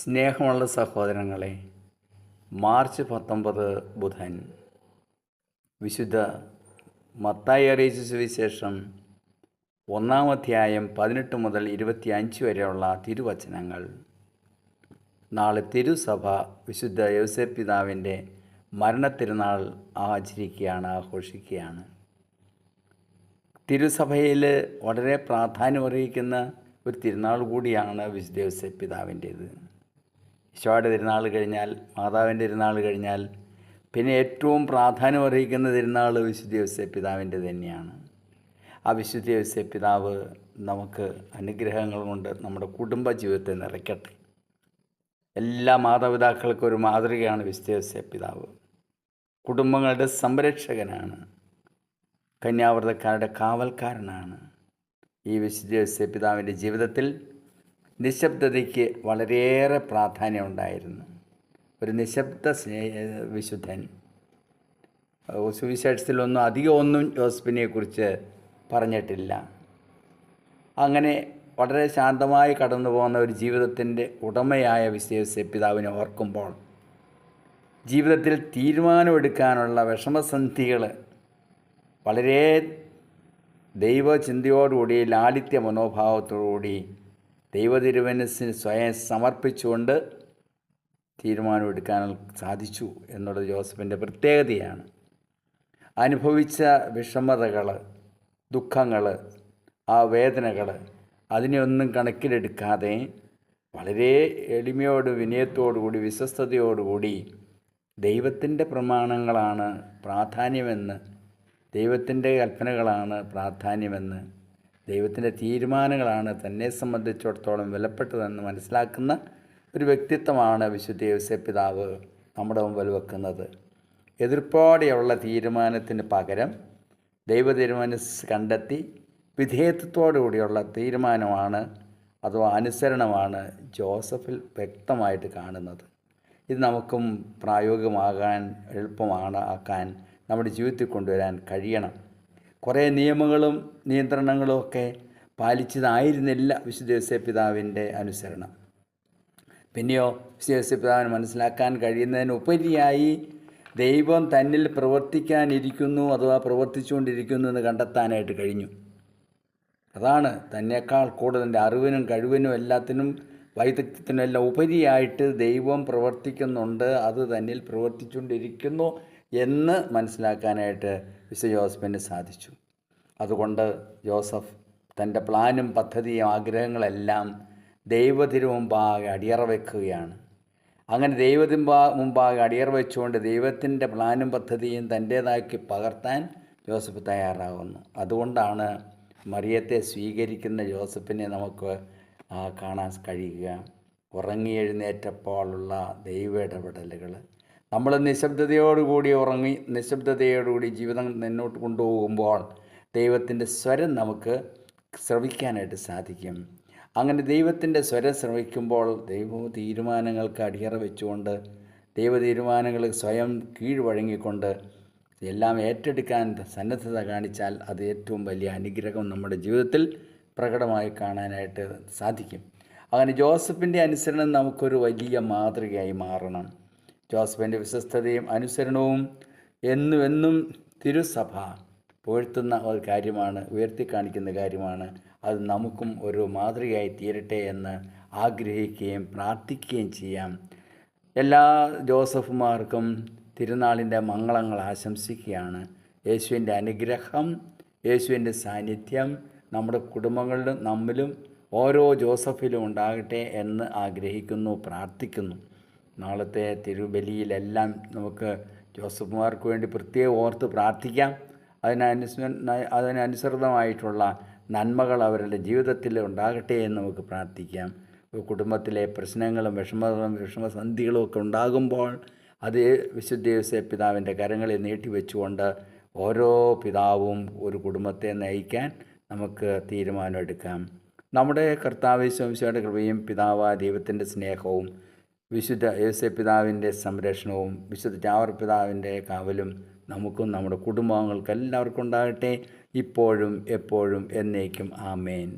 സ്നേഹമുള്ള സഹോദരങ്ങളെ, മാർച്ച് 19 ബുധൻ. വിശുദ്ധ മത്തായി അറിയിച്ച സുവിശേഷം 1-ാം അധ്യായം 18 മുതൽ 25 വരെയുള്ള തിരുവചനങ്ങൾ. നാളെ തിരുസഭ വിശുദ്ധ യോസേപ്പ് പിതാവിൻ്റെ മരണത്തിരുനാൾ ആഘോഷിക്കുകയാണ്. തിരുസഭയിൽ വളരെ പ്രാധാന്യമർഹിക്കുന്ന ഒരു തിരുനാൾ കൂടിയാണ് വിശുദ്ധ യോസേപ്പ് പിതാവിൻ്റേത്. ഈശോയുടെ തിരുനാൾ കഴിഞ്ഞാൽ, മാതാവിൻ്റെ തിരുനാൾ കഴിഞ്ഞാൽ പിന്നെ ഏറ്റവും പ്രാധാന്യമർഹിക്കുന്ന തിരുനാൾ വിശുദ്ധ യോസേപ്പ് പിതാവിൻ്റെ തന്നെയാണ്. ആ വിശുദ്ധ യോസേപ്പ് പിതാവ് നമുക്ക് അനുഗ്രഹങ്ങൾ കൊണ്ട് നമ്മുടെ കുടുംബ ജീവിതത്തെ നിറയ്ക്കട്ടെ. എല്ലാ മാതാപിതാക്കൾക്കും ഒരു മാതൃകയാണ് വിശുദ്ധ യോസേപ്പ് പിതാവ്. കുടുംബങ്ങളുടെ സംരക്ഷകനാണ്, കന്യാവ്രതക്കാരുടെ കാവൽക്കാരനാണ്. ഈ വിശുദ്ധ യോസേപ്പ് പിതാവിൻ്റെ ജീവിതത്തിൽ നിശബ്ദതയ്ക്ക് വളരെയേറെ പ്രാധാന്യമുണ്ടായിരുന്നു. ഒരു നിശബ്ദ വിശുദ്ധൻ. സുവിശേഷത്തിലൊന്നും അധികമൊന്നും യോസേപ്പിനെക്കുറിച്ച് പറഞ്ഞിട്ടില്ല. അങ്ങനെ വളരെ ശാന്തമായി കടന്നു പോകുന്ന ഒരു ജീവിതത്തിൻ്റെ ഉടമയായ വിശുദ്ധ യോസേപ്പ് പിതാവിനെ ഓർക്കുമ്പോൾ ജീവിതത്തിൽ തീരുമാനമെടുക്കാനുള്ള വിഷമസന്ധികൾ വളരെ ദൈവചിന്തയോടുകൂടി, ലാളിത്യ മനോഭാവത്തോടുകൂടി ദൈവതിരുമനസ്സിന് സ്വയം സമർപ്പിച്ചുകൊണ്ട് തീരുമാനമെടുക്കാൻ സാധിച്ചു എന്നുള്ളത് യോസേപ്പിൻ്റെ പ്രത്യേകതയാണ്. അനുഭവിച്ച വിഷമതകൾ, ദുഃഖങ്ങൾ, ആ വേദനകൾ അതിനെയൊന്നും കണക്കിലെടുക്കാതെ വളരെ എളിമയോടും വിനയത്തോടുകൂടി വിശ്വസ്തയോടുകൂടി ദൈവത്തിൻ്റെ പ്രമാണങ്ങളാണ് പ്രാധാന്യമെന്ന്, ദൈവത്തിൻ്റെ കൽപ്പനകളാണ് പ്രാധാന്യമെന്ന്, ദൈവത്തിൻ്റെ തീരുമാനങ്ങളാണ് തന്നെ സംബന്ധിച്ചിടത്തോളം വിലപ്പെട്ടതെന്ന് മനസ്സിലാക്കുന്ന ഒരു വ്യക്തിത്വമാണ് വിശുദ്ധ യോസേപ്പ് പിതാവ് നമ്മുടെ മുമ്പിൽ വെക്കുന്നത്. എതിർപ്പോടെയുള്ള തീരുമാനത്തിന് പകരം ദൈവ തീരുമാനസ് കണ്ടെത്തി വിധേയത്വത്തോടുകൂടിയുള്ള തീരുമാനമാണ് അഥവാ അനുസരണമാണ് ജോസഫിൽ വ്യക്തമായിട്ട് കാണുന്നത്. ഇത് നമുക്കും പ്രായോഗികമാകാൻ ആക്കാൻ നമ്മുടെ ജീവിതത്തിൽ കൊണ്ടുവരാൻ കഴിയണം. കുറേ നിയമങ്ങളും നിയന്ത്രണങ്ങളും ഒക്കെ പാലിച്ചതായിരുന്നില്ല വിശുദ്ധ യോസേപ്പ് പിതാവിൻ്റെ അനുസരണം. പിന്നെയോ വിശുദ്ധ യോസേപ്പ് പിതാവിന് മനസ്സിലാക്കാൻ കഴിയുന്നതിനുപരിയായി ദൈവം തന്നിൽ പ്രവർത്തിക്കാനിരിക്കുന്നു അഥവാ പ്രവർത്തിച്ചുകൊണ്ടിരിക്കുന്നു എന്ന് കണ്ടെത്താനായിട്ട് കഴിഞ്ഞു. അതാണ് തന്നേക്കാൾ കൂടുതൽ അറിവിനും കഴിവിനും എല്ലാത്തിനും വൈദഗ്ധ്യത്തിനും എല്ലാം ഉപരിയായിട്ട് ദൈവം പ്രവർത്തിക്കുന്നുണ്ട്, അത് തന്നിൽ പ്രവർത്തിച്ചുകൊണ്ടിരിക്കുന്നു എന്ന് മനസ്സിലാക്കാനായിട്ട് വിശുദ്ധ യോസേപ്പിന് സാധിച്ചു. അതുകൊണ്ട് യോസഫ് തൻ്റെ പ്ലാനും പദ്ധതിയും ആഗ്രഹങ്ങളെല്ലാം ദൈവത്തിനു മുമ്പാകെ അടിയറ വയ്ക്കുകയാണ്. അങ്ങനെ ദൈവത്തിന് മുമ്പാകെ അടിയറ വെച്ചുകൊണ്ട് ദൈവത്തിൻ്റെ പ്ലാനും പദ്ധതിയും തൻ്റേതാക്കി പകർത്താൻ യോസഫ് തയ്യാറാകുന്നു. അതുകൊണ്ടാണ് മറിയത്തെ സ്വീകരിക്കുന്ന യോസഫിനെ നമുക്ക് കാണാൻ കഴിയുക. ഉറങ്ങി എഴുന്നേറ്റപ്പോഴുള്ള ദൈവ ഇടപെടലുകൾ. നമ്മൾ നിശബ്ദതയോടുകൂടി ഉറങ്ങി നിശബ്ദതയോടുകൂടി ജീവിതം മുന്നോട്ട് കൊണ്ടുപോകുമ്പോൾ ദൈവത്തിൻ്റെ സ്വരം നമുക്ക് ശ്രവിക്കാനായിട്ട് സാധിക്കും. അങ്ങനെ ദൈവത്തിൻ്റെ സ്വരം ശ്രവിക്കുമ്പോൾ ദൈവ തീരുമാനങ്ങൾക്ക് അടിയറ വെച്ചുകൊണ്ട് ദൈവ തീരുമാനങ്ങൾ സ്വയം കീഴ്വഴങ്ങിക്കൊണ്ട് എല്ലാം ഏറ്റെടുക്കാൻ സന്നദ്ധത കാണിച്ചാൽ അത് ഏറ്റവും വലിയ അനുഗ്രഹം നമ്മുടെ ജീവിതത്തിൽ പ്രകടമായി കാണാനായിട്ട് സാധിക്കും. അങ്ങനെ ജോസഫിൻ്റെ അനുസരണം നമുക്കൊരു വലിയ മാതൃകയായി മാറണം. ജോസഫിൻ്റെ വിശ്വസ്തതയും അനുസരണവും എന്നും തിരുസഭ പുകഴ്ത്തുന്ന ഒരു കാര്യമാണ്, ഉയർത്തിക്കാണിക്കുന്ന കാര്യമാണ്. അത് നമുക്കും ഒരു മാതൃകയായി തീരട്ടെ എന്ന് ആഗ്രഹിക്കുകയും പ്രാർത്ഥിക്കുകയും ചെയ്യാം. എല്ലാ ജോസഫുമാർക്കും തിരുനാളിൻ്റെ മംഗളങ്ങൾ ആശംസിക്കുകയാണ്. യേശുവിൻ്റെ അനുഗ്രഹം, യേശുവിൻ്റെ സാന്നിധ്യം നമ്മുടെ കുടുംബങ്ങളിലും നമ്മിലും ഓരോ ജോസഫിലും ഉണ്ടാകട്ടെ എന്ന് ആഗ്രഹിക്കുന്നു, പ്രാർത്ഥിക്കുന്നു. നാളത്തെ തിരുബലിയിലെല്ലാം നമുക്ക് ജോസഫുമാർക്ക് വേണ്ടി പ്രത്യേകം ഓർത്ത് പ്രാർത്ഥിക്കാം. അതിനനുസൃതമായിട്ടുള്ള നന്മകൾ അവരുടെ ജീവിതത്തിൽ ഉണ്ടാകട്ടെ എന്ന് നമുക്ക് പ്രാർത്ഥിക്കാം. കുടുംബത്തിലെ പ്രശ്നങ്ങളും വിഷമസന്ധികളും ഒക്കെ ഉണ്ടാകുമ്പോൾ അത് വിശുദ്ധ യോസേപ്പ് പിതാവിൻ്റെ കരങ്ങളിൽ നീട്ടിവെച്ചുകൊണ്ട് ഓരോ പിതാവും ഒരു കുടുംബത്തെ നയിക്കാൻ നമുക്ക് തീരുമാനമെടുക്കാം. നമ്മുടെ കർത്താവ് ഈശോയുടെ കൃപയും പിതാവായ ദൈവത്തിൻ്റെ സ്നേഹവും വിശുദ്ധ യോസേപ്പ് പിതാവിൻ്റെ സംരക്ഷണവും വിശുദ്ധ ചാവർ പിതാവിൻ്റെ കാവലും നമുക്കും നമ്മുടെ കുടുംബാംഗങ്ങൾക്ക് എല്ലാവർക്കും ഉണ്ടാകട്ടെ, ഇപ്പോഴും എപ്പോഴും എന്നേക്കും. ആമേൻ.